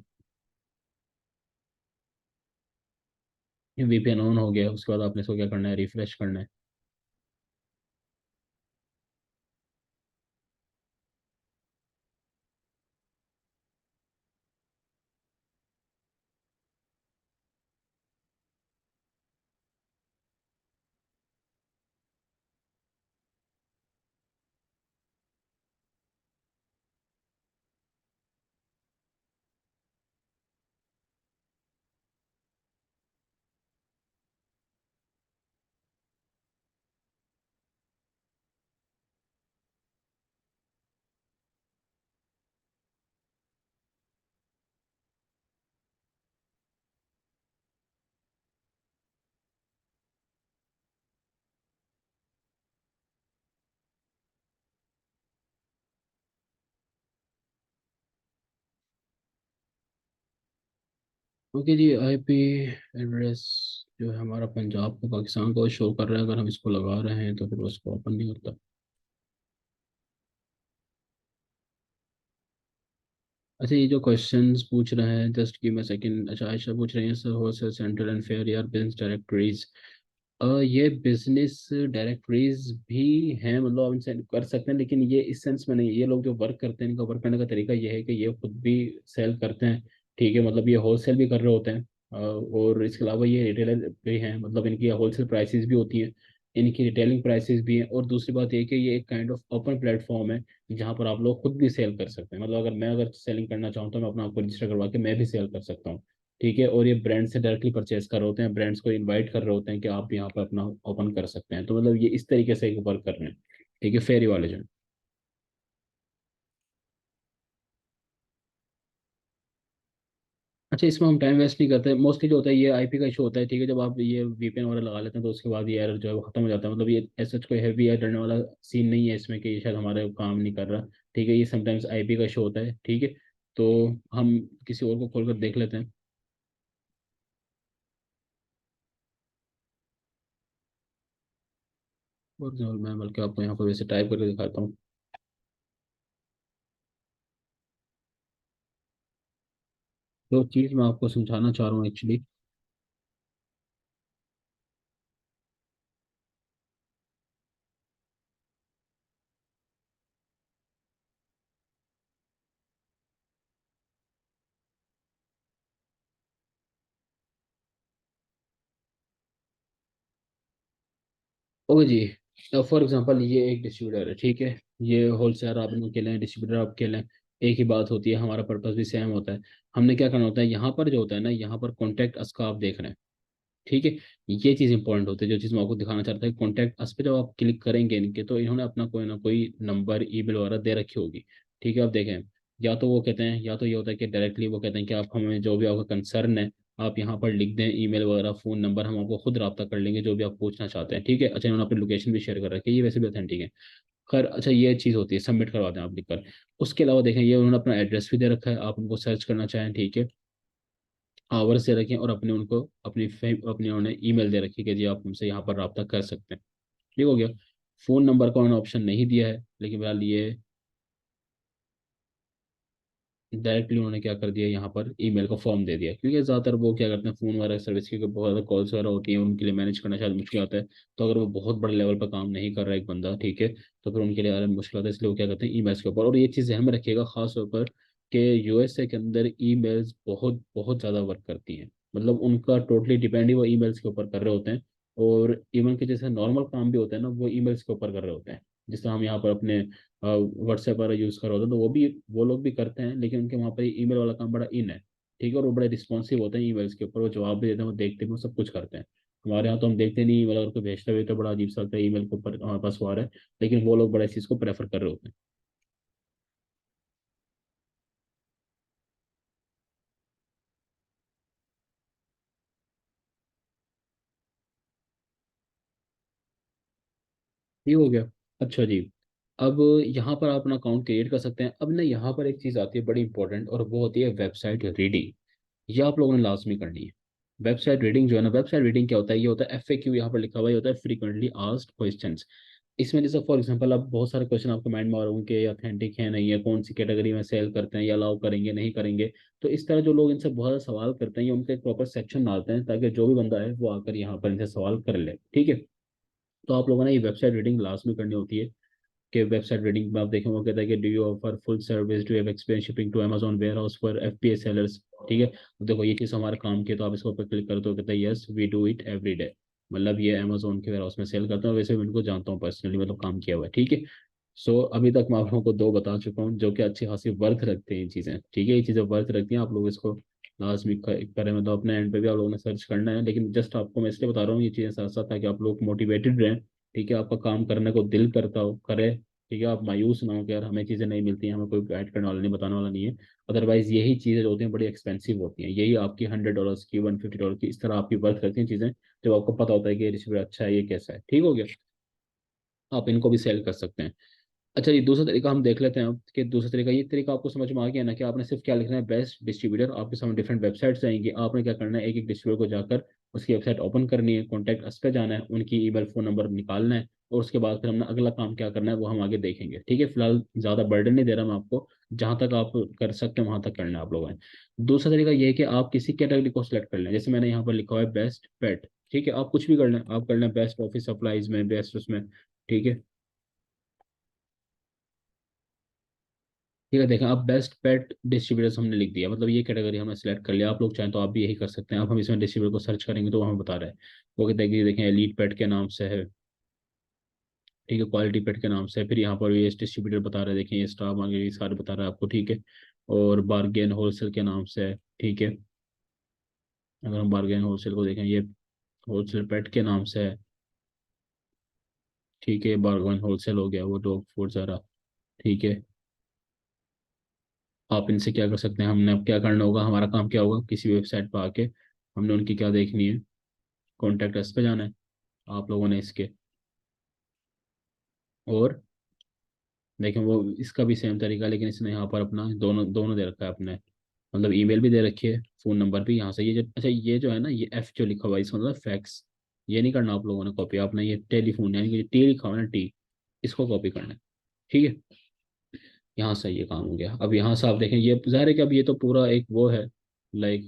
वीपीएन ऑन हो गया, उसके बाद आपने इसको क्या करना है, रिफ्रेश करना है। ओके जी, आईपी एड्रेस जो है हमारा पंजाब का पाकिस्तान को शो कर रहा है, अगर हम इसको लगा रहे हैं तो फिर उसको ओपन नहीं होता। अच्छा, ये जो क्वेश्चंस पूछ रहे हैं, जस्ट गिव मी सेकंड। अच्छा, आयशा पूछ रही है, sir wholesale central and fair यार बिजनेस डायरेक्टरीज, ये बिजनेस डायरेक्टरीज भी हैं, मतलब आप इनसे कर सकते हैं, लेकिन ये इस सेंस में नहीं। ये लोग जो वर्क करते हैं, इनका वर्क करने का तरीका ये है कि ये खुद भी सेल करते हैं, ठीक है, मतलब ये होलसेल भी कर रहे होते हैं, और इसके अलावा ये रिटेलर भी हैं, मतलब इनकी होलसेल प्राइसेस भी होती हैं, इनकी रिटेलिंग प्राइसेस भी हैं। और दूसरी बात ये है कि ये एक काइंड ऑफ ओपन प्लेटफॉर्म है जहाँ पर आप लोग खुद भी सेल कर सकते हैं, मतलब अगर सेलिंग करना चाहूँ तो मैं अपना आपको रजिस्टर करवा के मैं भी सेल कर सकता हूँ, ठीक है। और ये ब्रांड से डायरेक्टली परचेज कर रहे होते हैं, ब्रांड्स को इनवाइट कर रहे होते हैं कि आप यहाँ पर अपना ओपन कर सकते हैं, तो मतलब ये इस तरीके से वर्क कर रहे हैं, ठीक है, फेरी वाले जो हैं। अच्छा, इसमें हम टाइम वेस्ट नहीं करते, मोस्टली जो होता है ये आईपी का इशू होता है, ठीक है, जब आप ये वीपीएन वगैरह लगा लेते हैं तो उसके बाद ये एरर जो है वो खत्म हो जाता है, मतलब ये ऐसा कोई हैवी एरर डरने वाला सीन नहीं है इसमें कि ये शायद हमारे काम नहीं कर रहा, ठीक है, ये समटाइम्स आईपी का इशू होता है, ठीक है। तो हम किसी और को खोल कर देख लेते हैं। और मैं बल्कि आपको यहाँ पर वैसे टाइप करके दिखाता हूँ। जो चीज़ मैं आपको समझाना चाह रहा हूँ एक्चुअली, ओके जी, फॉर एग्जांपल ये एक डिस्ट्रीब्यूटर है, ठीक है। ये होलसेलर आप अकेले हैं, डिस्ट्रीब्यूटर आप अकेले हैं। एक ही बात होती है, हमारा पर्पस भी सेम होता है। हमने क्या करना होता है, यहाँ पर जो होता है ना, यहाँ पर कॉन्टैक्ट अस का आप देख रहे हैं, ठीक है। ये चीज़ इंपॉर्टेंट होती है, जो चीज़ मैं आपको दिखाना चाहता हूँ। कॉन्टैक्ट अस पे जब आप क्लिक करेंगे इनके, तो इन्होंने अपना कोई ना कोई नंबर, ईमेल वगैरह दे रखी होगी, ठीक है। आप देखें, या तो वो कहते हैं, या तो ये होता है कि डायरेक्टली वो कहते हैं कि आप हमें जो भी आपका कंसर्न है, आप यहाँ पर लिख दें, ईमेल वगैरह, फ़ोन नंबर, हम आपको खुद रब्ता कर लेंगे जो भी आप पूछना चाहते हैं, ठीक है। अच्छा, इन्होंने अपनी लोकेशन भी शेयर कर रखी है, ये वैसे भी ऑथेंटिक है। खैर, अच्छा, ये चीज़ होती है, सबमिट करवा दें आप लिखकर। उसके अलावा देखें, ये उन्होंने अपना एड्रेस भी दे रखा है, आप उनको सर्च करना चाहें, ठीक है। आवर्स दे रखे हैं, और अपने उनको अपनी उन्होंने ईमेल दे रखी है कि जी आप हमसे यहाँ पर रब्ता कर सकते हैं। ठीक हो गया। फ़ोन नंबर का उन्होंने ऑप्शन नहीं दिया है, लेकिन फिलहाल ये डायरेक्टली उन्होंने क्या कर दिया, यहाँ पर ईमेल का फॉर्म दे दिया, क्योंकि ज़्यादातर वो क्या करते हैं, फ़ोन वगैरह सर्विस की बहुत ज़्यादा कॉल्स वगैरह होती हैं, उनके लिए मैनेज करना शायद मुश्किल आता है। तो अगर वो बहुत बड़े लेवल पर काम नहीं कर रहा है एक बंदा, ठीक है, तो फिर उनके लिए ज़्यादा मुश्किल आता है, इसलिए वो क्या करते हैं, ईमेल्स के ऊपर। और ये चीज़ ध्यान में रखिएगा खास तौर पर, कि यूएसए के अंदर ईमेल्स बहुत बहुत ज़्यादा वर्क करती हैं। मतलब उनका टोटली डिपेंड ही वो ईमेल्स के ऊपर कर रहे होते हैं। और इवन के जैसे नॉर्मल काम भी होता है ना, वो ईमेल्स के ऊपर कर रहे होते हैं। जिस तरह हम यहाँ पर अपने व्हाट्सएप वगैरह यूज़ कर रहे होते हैं, तो वो लोग भी करते हैं, लेकिन उनके वहाँ पर ईमेल वाला काम बड़ा इन है, ठीक है। और वो बड़े रिस्पॉन्सिव होते हैं ईमेल्स के ऊपर, वो जवाब भी देते हैं, वो देखते हैं, वो सब कुछ करते हैं। हमारे यहाँ तो हम देखते नहीं, मतलब अगर कोई भेजते हुए तो बड़ा अजीब सा लगता है, ईमेल के ऊपर हमारे पास वो आ रहा है। लेकिन वो लोग बड़ा इस चीज़ को प्रेफर कर रहे होते हैं। ये हो गया। अच्छा जी, अब यहाँ पर आप अपना अकाउंट क्रिएट कर सकते हैं। अब ना यहाँ पर एक चीज़ आती है बड़ी इंपॉर्टेंट, और वो होती है वेबसाइट रीडिंग। ये आप लोगों ने लाजमी करनी है। वेबसाइट रीडिंग जो है ना, वेबसाइट रीडिंग क्या होता है, ये होता है FAQ, यहाँ पर लिखा हुआ, ये होता है फ्रीक्वेंटली आस्क्ड क्वेश्चंस। इसमें जैसे फॉर एग्जांपल, अब बहुत सारे क्वेश्चन आपके माइंड में आ रहे होंगे कि ऑथेंटिक है नहीं है, कौन सी कैटेगरी में सेल करते हैं, या अलाउ करेंगे नहीं करेंगे। तो इस तरह जो लोग इनसे बहुत ज़्यादा सवाल करते हैं, ये उनका एक प्रॉपर सेक्शन डालते हैं, ताकि जो भी बंदा है वो आकर यहाँ पर इनसे सवाल कर ले, ठीक है। तो आप लोगों ने ये वेबसाइट रीडिंग लाजमी करनी होती है। कि वेबसाइट रीडिंग में आप देखें, वो कहता है कि do you offer full service, do you have experience shipping to Amazon warehouse for FBA sellers, ठीक है। तो देखो, ये चीज़ हमारे काम की है, तो आप इसके ऊपर क्लिक करो तो कहता है yes we do it every day. मतलब ये अमेजोन के वेयर हाउस में सेल करता हूँ, वैसे मैं इनको जानता हूँ पर्सनली, मतलब काम किया हुआ है, ठीक है। सो अभी तक मैं आप लोगों को दो बता चुका हूँ, जो कि अच्छी खासी वर्थ रखते हैं ये चीज़ें, ठीक है। ये चीज़ें वर्थ रखती हैं, आप लोग इसको लाजमी करें। मतलब अपने एंड पे भी आप लोगों ने सर्च करना है, लेकिन जस्ट आपको मैं इसलिए बता रहा हूँ ये चीज़ें साथ साथ, ताकि आप लोग मोटिवेटेड रहें, ठीक है। आपका काम करने को दिल करता हो, करे, ठीक है। आप मायूस ना हो कि यार हमें चीज़ें नहीं मिलती हैं, हमें कोई गाइड करने वाला नहीं, बताने वाला नहीं है। अदरवाइज यही चीज़ें जो होती हैं बड़ी एक्सपेंसिव होती हैं, यही आपकी $100 की, $150 की, इस तरह आपकी वर्थ करती हैं चीज़ें, जब आपको पता होता है कि ये रिसीवर अच्छा है, ये कैसा है, ठीक हो गया। आप इनको भी सेल कर सकते हैं। अच्छा, ये दूसरा तरीका हम देख लेते हैं अब, कि दूसरा तरीका, ये तरीका आपको समझ में आ गया ना, कि आपने सिर्फ क्या लिखना है, बेस्ट डिस्ट्रीब्यूटर। आपके सामने डिफरेंट वेबसाइट्स आएंगी, आपने क्या करना है, एक एक डिस्ट्रीब्यूटर को जाकर उसकी वेबसाइट ओपन करनी है, कॉन्टैक्ट अस पे जाना है, उनकी ईमेल फ़ोन नंबर निकालना है, और उसके बाद फिर हमने अगला काम क्या करना है वो हम आगे देखेंगे, ठीक है। फिलहाल ज़्यादा बर्डन नहीं दे रहा मैं आपको, जहाँ तक आप कर सकते हैं वहाँ तक करना है आप लोगों ने। दूसरा तरीका ये है कि आप किसी कैटेगरी को सिलेक्ट कर लें, जैसे मैंने यहाँ पर लिखा हुआ है बेस्ट पेट, ठीक है। आप कुछ भी कर लें, आप कर लें बेस्ट ऑफिस सप्लाईज में, बेस्ट उसमें, ठीक है। ठीक है, देखें, आप बेस्ट पेट डिस्ट्रीब्यूटर्स हमने लिख दिया, मतलब ये कैटेगरी हमने सेलेक्ट कर लिया। आप लोग चाहें तो आप भी यही कर सकते हैं। आप हम इसमें डिस्ट्रीब्यूटर को सर्च करेंगे तो वो हमें बता रहा है। वो कहते हैं कि देखें, एलीट पेट के नाम से है, ठीक है, क्वालिटी पेट के नाम से है। फिर यहाँ पर ये डिस्ट्रीब्यूटर बता रहे हैं, देखें ये स्टार मार्केट, ये सारे बता रहा है आपको, ठीक है। और बार्गेन होलसेल के नाम से है, ठीक है। अगर हम बार्गेन होलसेल को देखें, ये होलसेल पेट के नाम से है, ठीक है। बार्गेन होलसेल हो गया, वो डॉग फूड सारा, ठीक है। आप इनसे क्या कर सकते हैं, हमने अब क्या करना होगा, हमारा काम क्या होगा, किसी वेबसाइट पर आके हमने उनकी क्या देखनी है, कॉन्टैक्ट अस पे जाना है आप लोगों ने इसके। और देखें, वो इसका भी सेम तरीका है, लेकिन इसने यहाँ पर अपना दोनों दोनों दे रखा है अपने, मतलब ईमेल भी दे रखी है, फ़ोन नंबर भी यहाँ से। ये जो, अच्छा, ये जो है ना, ये F जो लिखा हुआ है, इसका मतलब फैक्स। ये नहीं करना आप लोगों ने कॉपी, आपने ये टेलीफोन, यानी कि टी लिखा हुआ है ना, टी, इसको कॉपी करना है, ठीक है। यहाँ से ये काम हो गया। अब यहाँ से आप देखें, ये ज़ाहिर है कि अब ये तो पूरा एक वो है, लाइक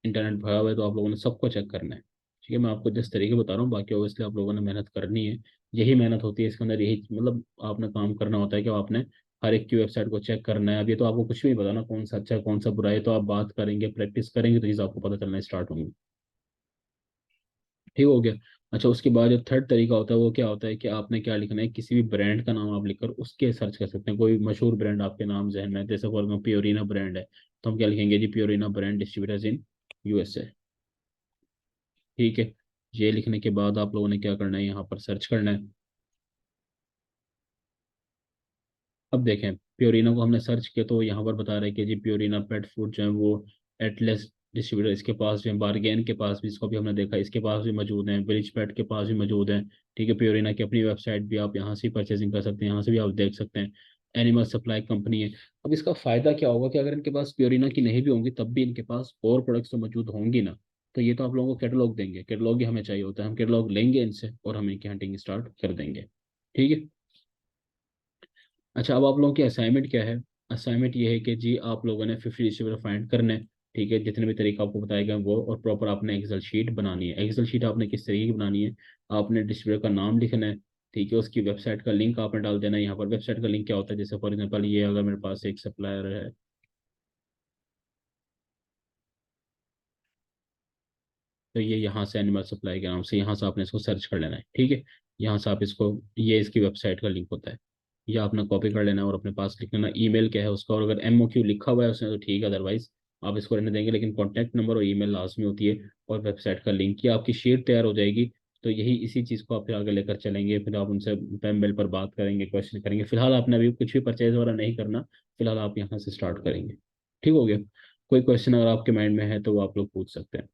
इंटरनेट भरा हुआ है, तो आप लोगों ने सबको चेक करना है, ठीक है। मैं आपको जिस तरीके बता रहा हूँ, बाकी ओबियसली आप लोगों ने मेहनत करनी है। यही मेहनत होती है इसके अंदर, यही मतलब आपने काम करना होता है कि आपने हर एक की वेबसाइट को चेक करना है। अब ये तो आपको कुछ भी नहीं पता ना, कौन सा अच्छा है कौन सा बुरा है, तो आप बात करेंगे, प्रैक्टिस करेंगे, तो चीज़ आपको पता चलना स्टार्ट होंगी। ठीक हो गया। अच्छा, उसके बाद जो थर्ड तरीका होता है वो क्या होता है कि आपने क्या लिखना है, किसी भी ब्रांड का नाम आप लिखकर उसके सर्च कर सकते हैं। कोई मशहूर ब्रांड आपके नाम जहन में है, जैसे फॉर एग्जाम्पल प्योरिना ब्रांड है, तो हम क्या लिखेंगे जी, प्योरिना ब्रांड डिस्ट्रीब्यूटर्स इन यूएसए। ठीक है। ये लिखने के बाद आप लोगों ने क्या करना है, यहाँ पर सर्च करना है। अब देखें, प्योरिना को हमने सर्च किया तो यहाँ पर बता रहा है कि जी प्योरिना पेट फूड जो है वो एटलस डिस्ट्रीब्यूटर, इसके पास जो है, बार्गेन के पास भी, इसको भी हमने देखा, इसके पास भी मौजूद हैं, ब्रिज पेट के पास भी मौजूद हैं। ठीक है, प्योरिना की अपनी वेबसाइट भी, आप यहाँ से परचेजिंग कर सकते हैं, यहाँ से भी आप देख सकते हैं। एनिमल सप्लाई कंपनी है। अब इसका फायदा क्या होगा कि अगर इनके पास प्योरिना की नहीं भी होंगी तब भी इनके पास और प्रोडक्ट्स तो मौजूद होंगी ना। तो ये तो आप लोगों को कैटलॉग देंगे, कैटलॉग ही हमें चाहिए होता है, हम कैटलॉग लेंगे इनसे और हम इनकी हंटिंग स्टार्ट कर देंगे। ठीक है। अच्छा, अब आप लोगों की असाइनमेंट क्या है। असाइनमेंट ये है कि जी आप लोगों ने 50 डिस्ट्रीब्यूटर फाइंड करने हैं। ठीक है, जितने भी तरीके आपको बताए गए हैं वो, और प्रॉपर आपने एक्सेल शीट बनानी है। एक्सेल शीट आपने किस तरीके की बनानी है, आपने डिस्ट्रीब्यूटर का नाम लिखना है। ठीक है, उसकी वेबसाइट का लिंक आपने डाल देना है। यहाँ पर वेबसाइट का लिंक क्या होता है, जैसे फॉर एग्जाम्पल ये अगर मेरे पास एक सप्लायर है, तो ये यहाँ से एनिमल सप्लाई के नाम से यहाँ से आपने इसको सर्च कर लेना है। ठीक है, यहाँ से आप इसको, ये इसकी वेबसाइट का लिंक होता है, ये आपने कॉपी कर लेना है और अपने पास लिख लेना ईमेल क्या है उसका, और अगर MOQ लिखा हुआ है उसमें तो ठीक है, अदरवाइज आप इसको रहने देंगे, लेकिन कॉन्टैक्ट नंबर और ईमेल लाजमी होती है, और वेबसाइट का लिंक, ये आपकी शीट तैयार हो जाएगी। तो यही इसी चीज़ को आप फिर आगे लेकर चलेंगे, फिर आप उनसे टाइम बेल पर बात करेंगे, क्वेश्चन करेंगे। फिलहाल आपने अभी कुछ भी परचेज वगैरह नहीं करना, फिलहाल आप यहाँ से स्टार्ट करेंगे। ठीक हो गया। कोई क्वेश्चन अगर आपके माइंड में है तो वो आप लोग पूछ सकते हैं,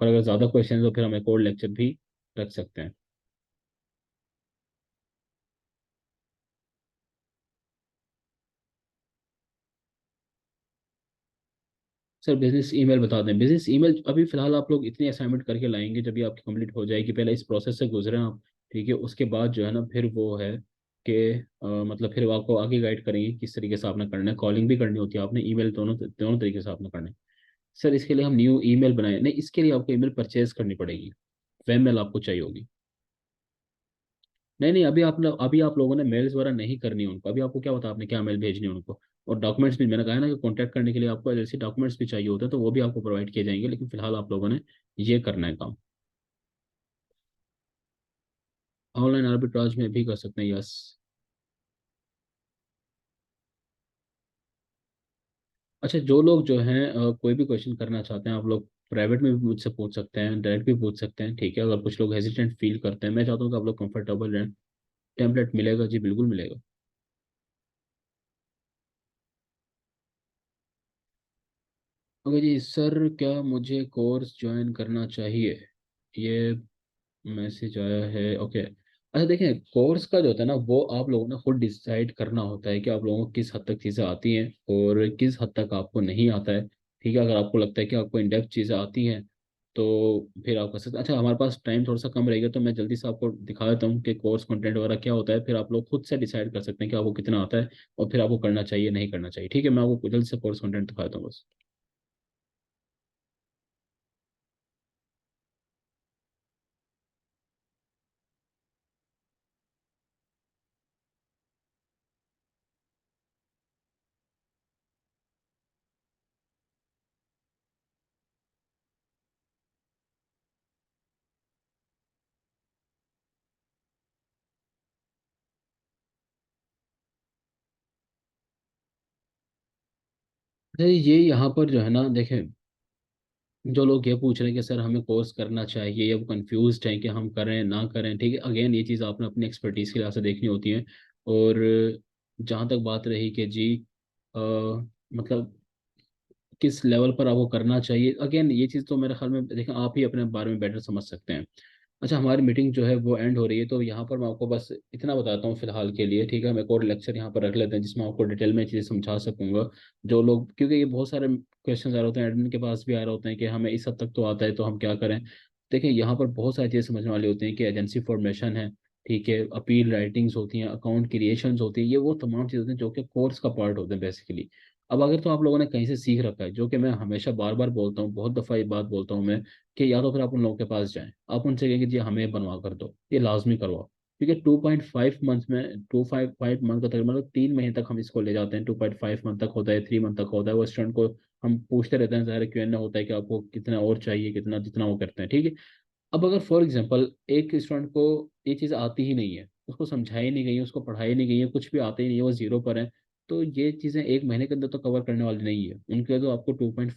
और अगर ज़्यादा क्वेश्चन है तो फिर हम एक और लेक्चर भी रख सकते हैं। सर बिजनेस ईमेल बता दें, बिजनेस ईमेल अभी फिलहाल आप लोग इतनी असाइनमेंट करके लाएंगे, जब भी आपकी कंप्लीट हो जाएगी, पहले इस प्रोसेस से गुजरें आप। ठीक है, उसके बाद जो है ना फिर वो है कि मतलब फिर वो आपको आगे गाइड करेंगे किस तरीके से आपने करना है, कॉलिंग भी करनी होती है आपने, ईमेल दोनों दोनों तरीके से आपने करना है। सर इसके लिए हम न्यू ईमेल बनाए नहीं, इसके लिए आपको ईमेल परचेज करनी पड़ेगी, वेबमेल आपको चाहिए होगी। नहीं नहीं, अभी आप लोगों ने मेल्स वगैरह नहीं करनी है उनको, अभी आपको क्या पता आपने क्या मेल भेजनी है उनको। और डॉक्यूमेंट्स भी मैंने कहा है ना कि कॉन्टैक्ट करने के लिए आपको एलएलसी डॉक्यूमेंट्स भी चाहिए होते हैं, तो वो भी आपको प्रोवाइड किए जाएंगे, लेकिन फिलहाल आप लोगों ने ये करना है काम। ऑनलाइन आर्बिट्राज में भी कर सकते हैं, यस। अच्छा, जो लोग जो हैं कोई भी क्वेश्चन करना चाहते हैं, आप लोग प्राइवेट में भी मुझसे पूछ सकते हैं, डायरेक्ट भी पूछ सकते हैं। ठीक है, अगर कुछ लोग हेजिटेंट फील करते हैं, मैं चाहता हूँ कि आप लोग कंफर्टेबल रहें। टेम्पलेट मिलेगा जी, बिल्कुल मिलेगा। ओके जी सर, क्या मुझे कोर्स ज्वाइन करना चाहिए, ये मैसेज आया है। ओके, अच्छा देखें, कोर्स का जो होता है ना वो आप लोगों ने खुद डिसाइड करना होता है कि आप लोगों को किस हद तक चीज़ें आती हैं और किस हद तक आपको नहीं आता है। ठीक है, अगर आपको लगता है कि आपको इन डेप्थ चीज़ें आती हैं तो फिर आप कर सकते हैं। अच्छा, हमारे पास टाइम थोड़ा सा कम रहेगा तो मैं जल्दी से आपको दिखा देता हूँ कि कोर्स कंटेंट वगैरह क्या होता है, फिर आप लोग खुद से डिसाइड कर सकते हैं कि आपको कितना आता है और फिर आपको करना चाहिए नहीं करना चाहिए। ठीक है, मैं आपको जल्दी से कोर्स कंटेंट दिखा देता हूँ बस। अच्छा, ये यहाँ पर जो है ना देखें, जो लोग ये पूछ रहे हैं कि सर हमें कोर्स करना चाहिए, या वो कंफ्यूज हैं कि हम करें ना करें, ठीक है, अगेन ये चीज़ आपने अपनी एक्सपर्टीज के लिहाज से देखनी होती है। और जहाँ तक बात रही कि जी मतलब किस लेवल पर आपको करना चाहिए, अगेन ये चीज़ तो मेरे ख्याल में देखें आप ही अपने बारे में बेटर समझ सकते हैं। अच्छा, हमारी मीटिंग जो है वो एंड हो रही है, तो यहाँ पर मैं आपको बस इतना बताता हूँ फिलहाल के लिए। ठीक है, हम एक और लेक्चर यहाँ पर रख लेते हैं जिसमें आपको डिटेल में चीज़ें समझा सकूंगा। जो लोग, क्योंकि ये बहुत सारे क्वेश्चन आ रहे होते हैं, एडमिन के पास भी आ रहे होते हैं कि हमें इस हद तक तो आता है तो हम क्या करें। देखिए, यहाँ पर बहुत सारी चीज़ें समझने वाली होती हैं कि एजेंसी फॉर्मेशन है, ठीक है, अपील राइटिंग्स होती हैं, अकाउंट क्रिएशंस होती है, ये वो तमाम चीज़ें होती हैं जो कि कोर्स का पार्ट होते हैं बेसिकली। अब अगर तो आप लोगों ने कहीं से सीख रखा है, जो कि मैं हमेशा बार बार बोलता हूँ, बहुत दफ़ा ये बात बोलता हूँ मैं, कि या तो फिर आप उन लोगों के पास जाएं, आप उनसे कहेंगे जी हमें बनवा कर दो, ये लाजमी करवाओ। क्योंकि 2.5 मंथ में, 2.5 मंथ का तक मतलब 3 महीने तक हम इसको ले जाते हैं, 2.5 मंथ तक होता है, 3 मंथ तक होता है, वो स्टूडेंट को हम पूछते रहते हैं, ज़ाहिर Q&A होता है कि आपको कितना और चाहिए, कितना जितना वो करते हैं। ठीक है, अब अगर फॉर एग्जांपल एक स्टूडेंट को ये चीज़ आती ही नहीं है, उसको समझाई नहीं गई है, उसको पढ़ाई नहीं गई है, कुछ भी आता ही नहीं है, वो जीरो पर है, तो ये चीज़ें एक महीने के अंदर तो कवर करने वाली नहीं है, उनके लिए तो आपको 2.5